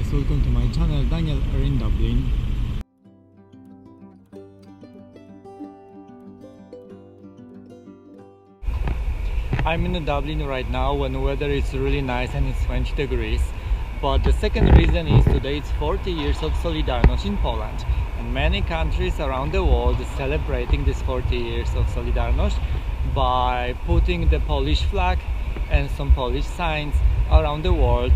guys, welcome to my channel. Daniel are in Dublin. I'm in Dublin right now when the weather is really nice and it's 20 degrees. But the second reason is today it's 40 years of Solidarność in Poland, and many countries around the world are celebrating this 40 years of Solidarność by putting the Polish flag and some Polish signs around the world.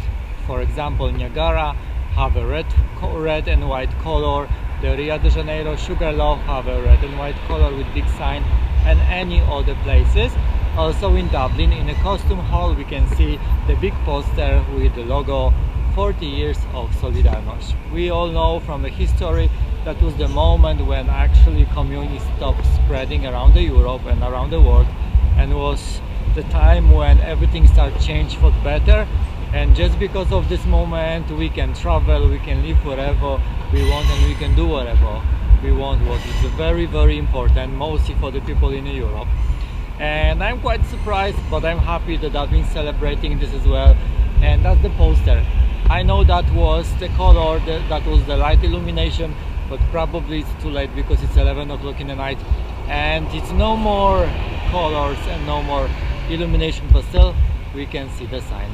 For example, Niagara have a red and white color, the Rio de Janeiro Sugarloaf have a red and white color with big sign, and any other places. Also in Dublin, in a costume hall, we can see the big poster with the logo 40 years of Solidarność. We all know from the history that was the moment when actually communism stopped spreading around the Europe and around the world, and was the time when everything started to change for the better. And just because of this moment, we can travel, we can live wherever we want, and we can do whatever we want, what is very, very important, mostly for the people in Europe. And I'm quite surprised, but I'm happy that I've been celebrating this as well. And that's the poster. I know that was the color, that was the light illumination, but probably it's too late because it's 11 o'clock in the night and it's no more colors and no more illumination, but still we can see the sign.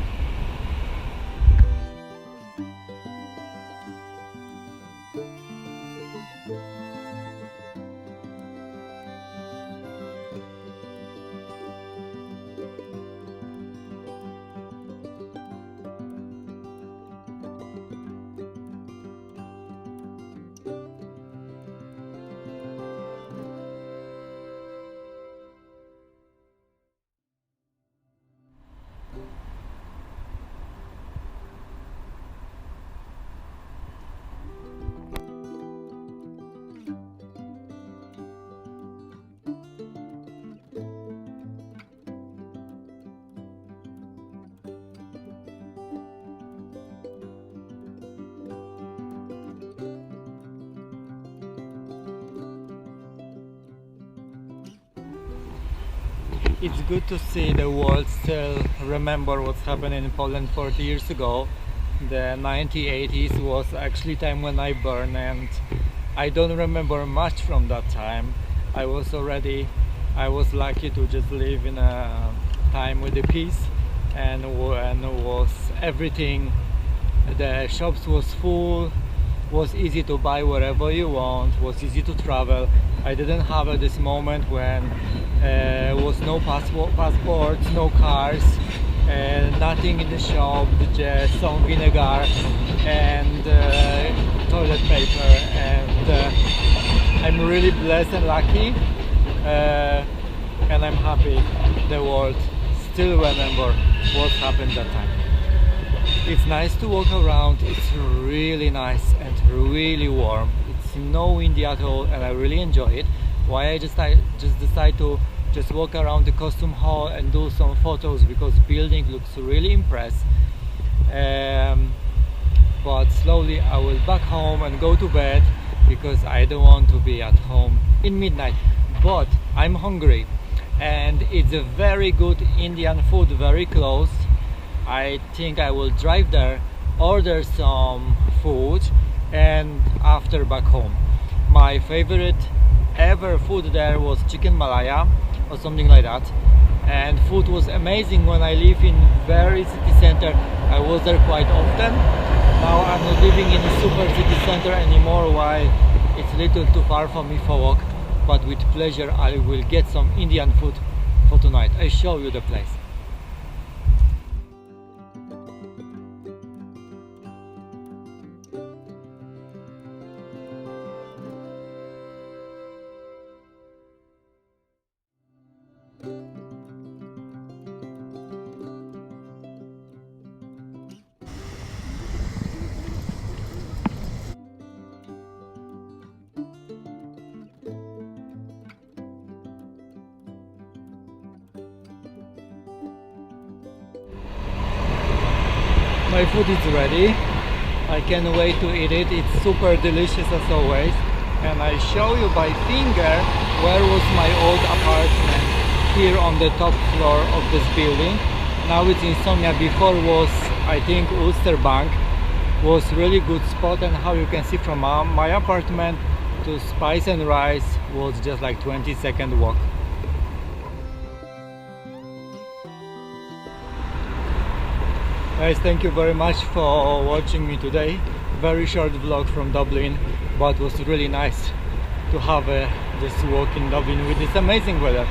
It's good to see the world still remember what's happening in Poland 40 years ago. The 1980s was actually time when I born, and I don't remember much from that time. I was lucky to just live in a time with the peace, and was everything, the shops was full, was easy to buy wherever you want, was easy to travel. I didn't have this moment when was no passports, no cars, nothing in the shop, just some vinegar and toilet paper. And I'm really blessed and lucky, and I'm happy the world still remember what happened that time. It's nice to walk around, it's really nice and really warm. It's no windy at all, and I really enjoy it. Why I just decide to just walk around the costume hall and do some photos, because building looks really impressive. But slowly I will back home and go to bed, because I don't want to be at home in midnight. But I'm hungry, and it's a very good Indian food very close. I think I will drive there, order some food, and after back home. My favorite ever food there was chicken malaya or something like that, and food was amazing when I live in very city center. I was there quite often. Now I'm not living in a super city center anymore, why it's a little too far for me for walk, but with pleasure I will get some Indian food for tonight. I show you the place. My food is ready. I can't wait to eat it. It's super delicious as always. And I show you by finger where was my old apartment, here on the top floor of this building. Now it's insomnia. Before was, I think, Ulster Bank. was really good spot, and how you can see from my apartment to Spice and Rice was just like 20-second walk. Guys, thank you very much for watching me today. Very short vlog from Dublin, but it was really nice to have this walk in Dublin with this amazing weather.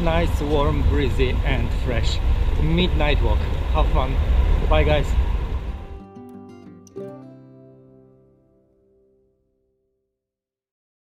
Nice, warm, breezy and fresh. Midnight walk. Have fun. Bye guys.